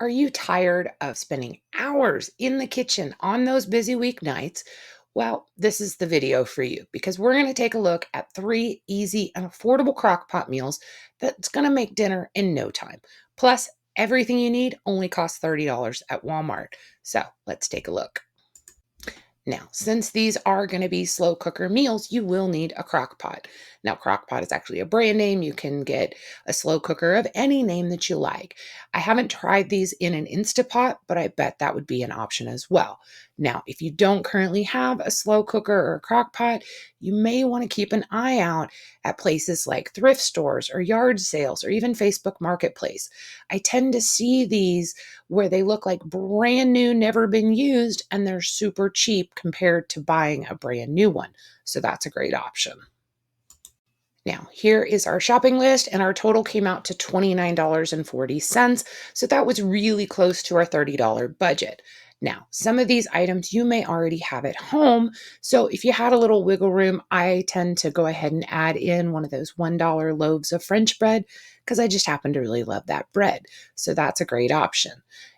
Are you tired of spending hours in the kitchen on those busy weeknights? Well, this is the video for you because we're going to take a look at 3 easy and affordable crockpot meals that's going to make dinner in no time. Plus, everything you need only costs $30 at Walmart. So let's take a look. Now, since these are going to be slow cooker meals, you will need a crock pot. Now, Crockpot is actually a brand name. You can get a slow cooker of any name that you like. I haven't tried these in an Instapot, but I bet that would be an option as well. Now, if you don't currently have a slow cooker or a crock pot, you may want to keep an eye out at places like thrift stores or yard sales or even Facebook Marketplace. I tend to see these where they look like brand new, never been used, and they're super cheap compared to buying a brand new one. So that's a great option. Now, here is our shopping list, and our total came out to $29.40. So that was really close to our $30 budget. Now, some of these items you may already have at home. So if you had a little wiggle room, I tend to go ahead and add in one of those $1 loaves of French bread because I just happen to really love that bread. So that's a great option.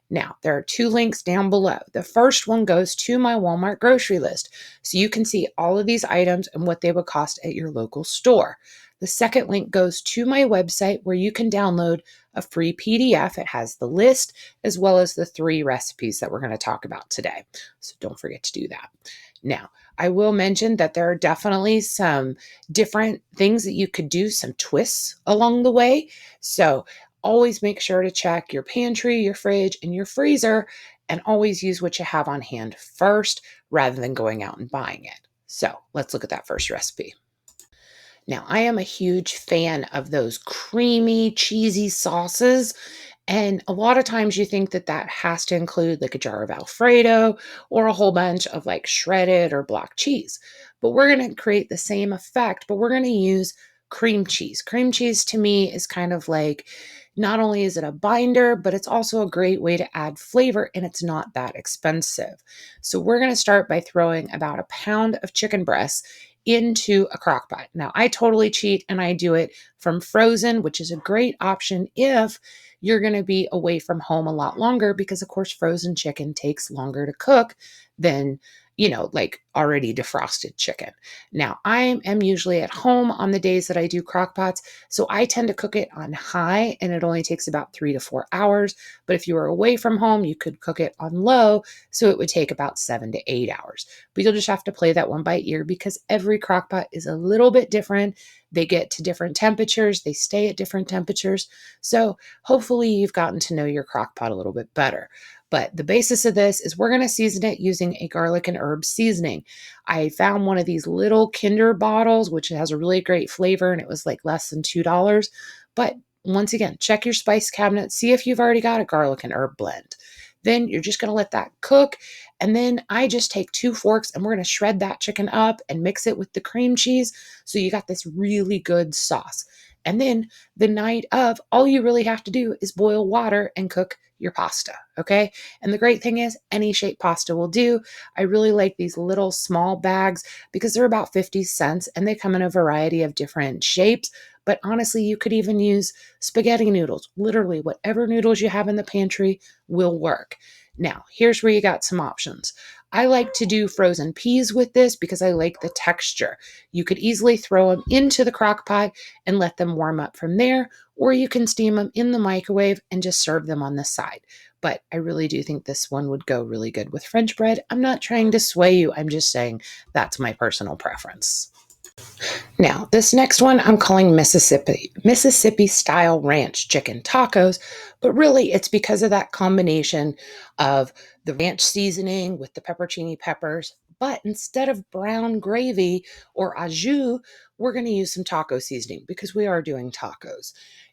Now, there are 2 links down below. The first one goes to my Walmart grocery list, so you can see all of these items and what they would cost at your local store. The second link goes to my website where you can download a free PDF. It has the list as well as the 3 recipes that we're going to talk about today. So don't forget to do that. Now, I will mention that there are definitely some different things that you could do, some twists along the way. So always make sure to check your pantry, your fridge, and your freezer, and always use what you have on hand first rather than going out and buying it. So let's look at that first recipe. Now, I am a huge fan of those creamy, cheesy sauces. And a lot of times you think that that has to include like a jar of Alfredo or a whole bunch of like shredded or block cheese. But we're going to create the same effect, but we're going to use cream cheese. Cream cheese to me is kind of like not only is it a binder, but it's also a great way to add flavor and it's not that expensive. So we're going to start by throwing about a pound of chicken breasts into a crock pot. Now, I totally cheat and I do it from frozen, which is a great option if you're going to be away from home a lot longer because, of course, frozen chicken takes longer to cook than, like already defrosted chicken. Now, I am usually at home on the days that I do crock pots, so I tend to cook it on high and it only takes about 3 to 4 hours. But if you were away from home, you could cook it on low, so it would take about 7 to 8 hours. But you'll just have to play that one by ear because every crock pot is a little bit different. They get to different temperatures, they stay at different temperatures. So hopefully you've gotten to know your crock pot a little bit better. But the basis of this is we're going to season it using a garlic and herb seasoning. I found one of these little Kinder bottles, which has a really great flavor, and it was like less than $2. But once again, check your spice cabinet, see if you've already got a garlic and herb blend. Then you're just going to let that cook. And then I just take 2 forks and we're going to shred that chicken up and mix it with the cream cheese. So you got this really good sauce. And then the night of, all you really have to do is boil water and cook your pasta. Okay. And the great thing is, any shaped pasta will do. I really like these little small bags because they're about 50 cents and they come in a variety of different shapes. But honestly, you could even use spaghetti noodles. Literally, whatever noodles you have in the pantry will work. Now, here's where you got some options. I like to do frozen peas with this because I like the texture. You could easily throw them into the crock pot and let them warm up from there, or you can steam them in the microwave and just serve them on the side. But I really do think this one would go really good with French bread. I'm not trying to sway you, I'm just saying that's my personal preference. Now, this next one I'm calling Mississippi style ranch chicken tacos, but really it's because of that combination of the ranch seasoning with the pepperoni peppers. But instead of brown gravy or au jus, we're going to use some taco seasoning because we are doing tacos.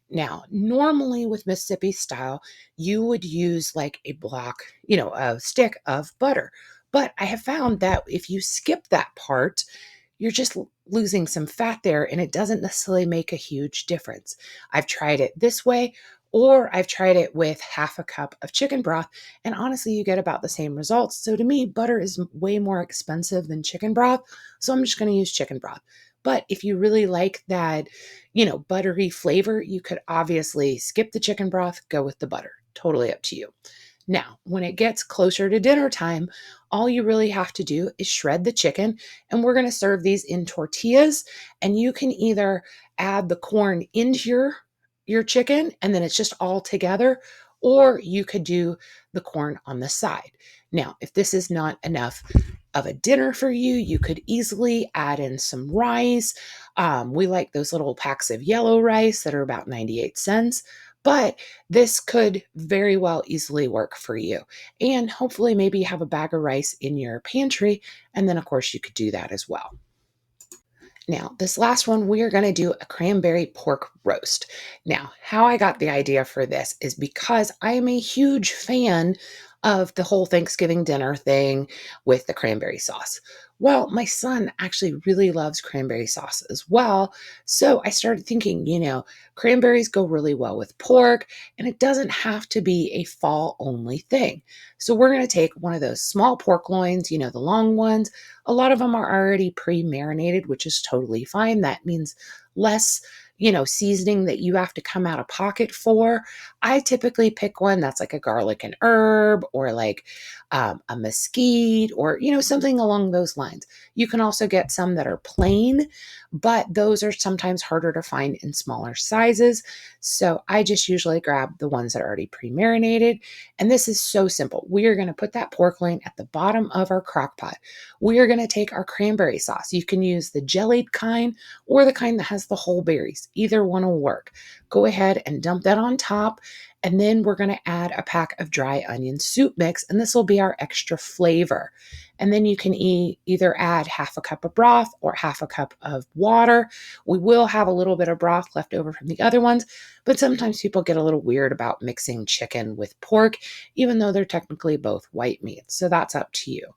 Now, normally with Mississippi style, you would use like a block, a stick of butter. But I have found that if you skip that part, you're just losing some fat there and it doesn't necessarily make a huge difference. I've tried it this way, or I've tried it with half a cup of chicken broth, and honestly, you get about the same results. So to me, butter is way more expensive than chicken broth, so I'm just going to use chicken broth. But if you really like that, buttery flavor, you could obviously skip the chicken broth, go with the butter. totally up to you. Now, when it gets closer to dinner time, all you really have to do is shred the chicken, and we're going to serve these in tortillas. And you can either add the corn into your chicken and then it's just all together, or you could do the corn on the side. Now, if this is not enough of a dinner for you, you could easily add in some rice. We like those little packs of yellow rice that are about 98 cents. But this could very well easily work for you. And hopefully, maybe you have a bag of rice in your pantry. And then, of course, you could do that as well. Now, this last one, we are going to do a cranberry pork roast. Now, how I got the idea for this is because I am a huge fan of the whole Thanksgiving dinner thing with the cranberry sauce. Well, my son actually really loves cranberry sauce as well. So I started thinking, cranberries go really well with pork, and it doesn't have to be a fall only thing. So we're going to take one of those small pork loins, the long ones. A lot of them are already pre-marinated, which is totally fine. That means less, seasoning that you have to come out of pocket for. I typically pick one that's like a garlic and herb or like a mesquite or, something along those lines. You can also get some that are plain, but those are sometimes harder to find in smaller sizes. So I just usually grab the ones that are already pre-marinated. And this is so simple. We are going to put that pork loin at the bottom of our crock pot. We are going to take our cranberry sauce. You can use the jellied kind or the kind that has the whole berries. Either one will work. Go ahead and dump that on top. And then we're going to add a pack of dry onion soup mix, and this will be our extra flavor. And then you can either add half a cup of broth or half a cup of water. We will have a little bit of broth left over from the other ones, but sometimes people get a little weird about mixing chicken with pork, even though they're technically both white meats. So that's up to you.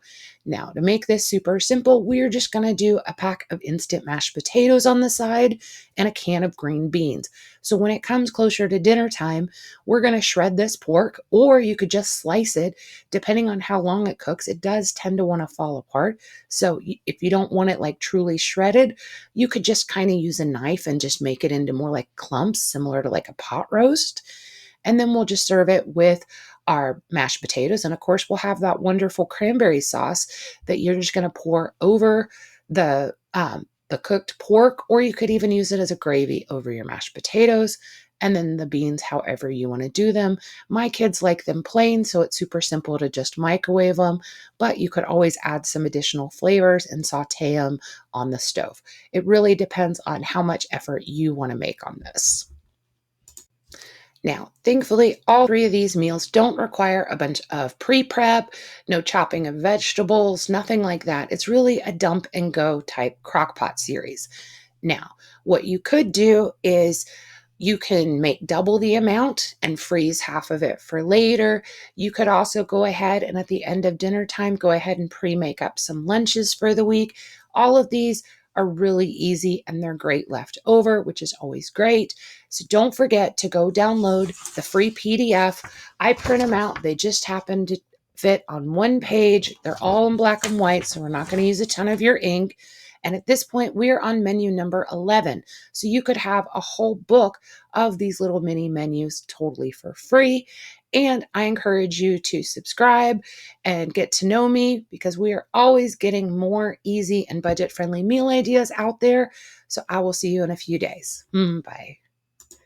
Now, to make this super simple, we're just going to do a pack of instant mashed potatoes on the side and a can of green beans. So when it comes closer to dinner time, we're going to shred this pork, or you could just slice it. Depending on how long it cooks, it does tend to want to fall apart. So if you don't want it like truly shredded, you could just kind of use a knife and just make it into more like clumps, similar to like a pot roast. And then we'll just serve it with our mashed potatoes. And of course, we'll have that wonderful cranberry sauce that you're just going to pour over the cooked pork, or you could even use it as a gravy over your mashed potatoes. And then the beans, however you want to do them. My kids like them plain, so it's super simple to just microwave them, but you could always add some additional flavors and saute them on the stove. It really depends on how much effort you want to make on this. Now, thankfully, all three of these meals don't require a bunch of pre prep, no chopping of vegetables, nothing like that. It's really a dump and go type crockpot series. Now, what you could do is you can make double the amount and freeze half of it for later. You could also go ahead and at the end of dinner time, go ahead and pre-make up some lunches for the week. All of these are really easy and they're great left over, which is always great. So don't forget to go download the free PDF. I print them out. They just happen to fit on one page. They're all in black and white, so we're not going to use a ton of your ink. And at this point, we're on menu number 11. So you could have a whole book of these little mini menus totally for free. And I encourage you to subscribe and get to know me because we are always getting more easy and budget friendly meal ideas out there. So I will see you in a few days. Bye.